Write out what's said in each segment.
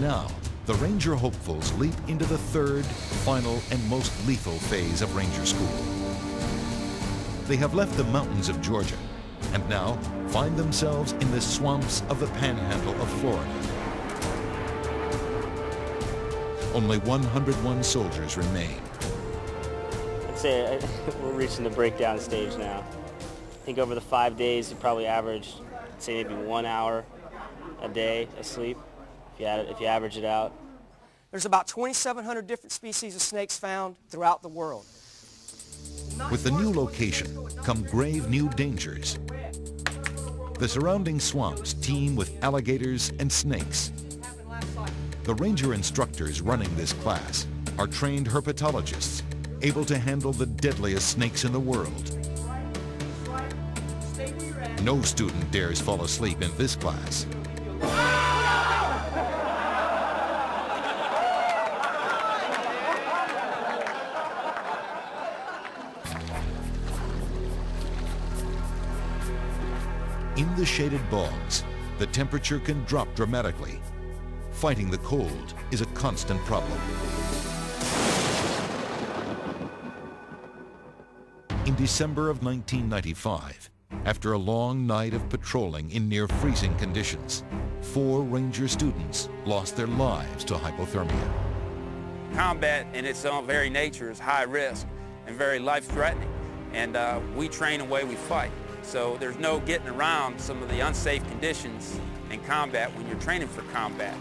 now, the Ranger hopefuls leap into the third, final, and most lethal phase of Ranger School. They have left the mountains of Georgia and now find themselves in the swamps of the panhandle of Florida. Only 101 soldiers remain. I'd say we're reaching the breakdown stage now. I think over the 5 days, you probably average, say maybe 1 hour a day of sleep, if you average it out. There's about 2,700 different species of snakes found throughout the world. With the new location come grave new dangers. The surrounding swamps teem with alligators and snakes. The ranger instructors running this class are trained herpetologists, able to handle the deadliest snakes in the world. No student dares fall asleep in this class. In the shaded bogs, the temperature can drop dramatically. Fighting the cold is a constant problem. In December of 1995, after a long night of patrolling in near freezing conditions, 4 Ranger students lost their lives to hypothermia. Combat in its own very nature is high risk and very life-threatening, and we train the way we fight. So there's no getting around some of the unsafe conditions in combat when you're training for combat.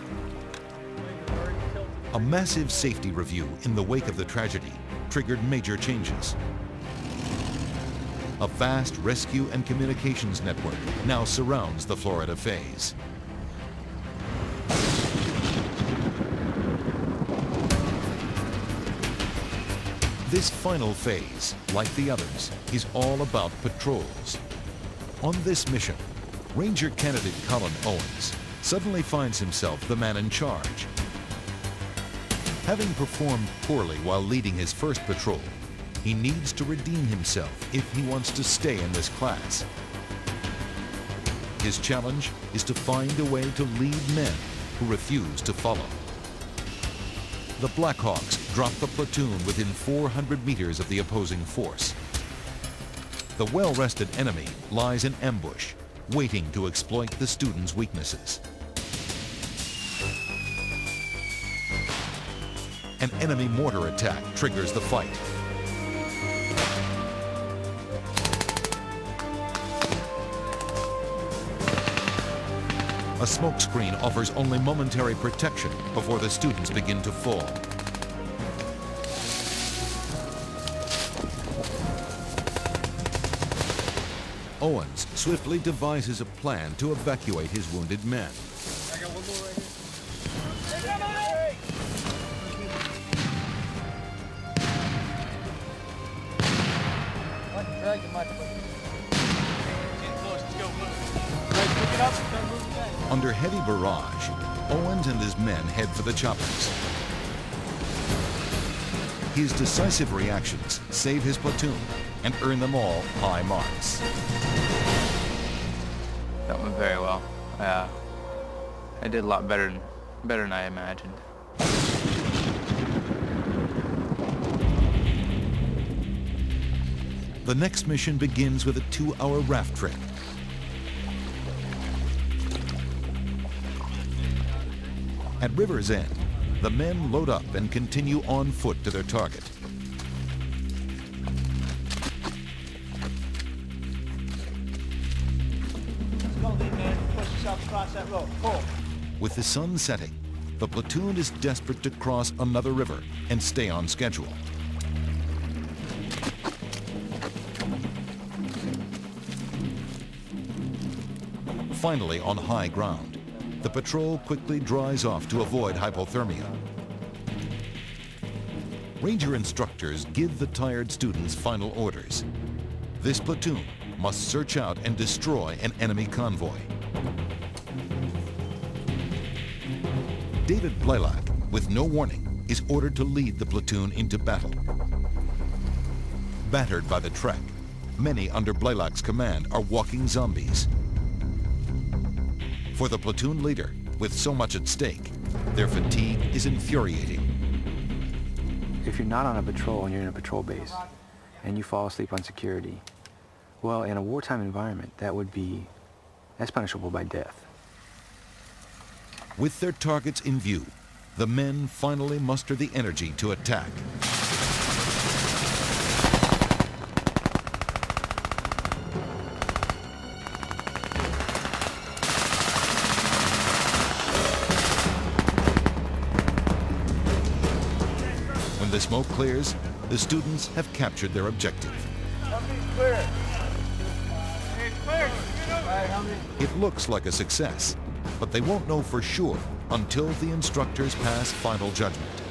A massive safety review in the wake of the tragedy triggered major changes. A vast rescue and communications network now surrounds the Florida phase. This final phase, like the others, is all about patrols. On this mission, Ranger candidate Colin Owens suddenly finds himself the man in charge. Having performed poorly while leading his first patrol, he needs to redeem himself if he wants to stay in this class. His challenge is to find a way to lead men who refuse to follow. The Blackhawks drop the platoon within 400 meters of the opposing force. The well-rested enemy lies in ambush, waiting to exploit the students' weaknesses. An enemy mortar attack triggers the fight. A smokescreen offers only momentary protection before the students begin to fall. Owens swiftly devises a plan to evacuate his wounded men. I got one more right here. Drag the microphone. Under heavy barrage, Owens and his men head for the choppers. His decisive reactions save his platoon and earn them all high marks. That went very well. I did a lot better than I imagined. The next mission begins with a 2-hour raft trip. At River's End, the men load up and continue on foot to their target. With the sun setting, the platoon is desperate to cross another river and stay on schedule. Finally on high ground, the patrol quickly dries off to avoid hypothermia. Ranger instructors give the tired students final orders. This platoon must search out and destroy an enemy convoy. David Blaylock, with no warning, is ordered to lead the platoon into battle. Battered by the trek, many under Blaylock's command are walking zombies. For the platoon leader, with so much at stake, Their fatigue is infuriating. If you're not on a patrol and you're in a patrol base and you fall asleep on security, well, in a wartime environment, that's punishable by death. With their targets in view, the men finally muster the energy to attack. When the smoke clears, the students have captured their objective. It looks like a success, but they won't know for sure until the instructors pass final judgment.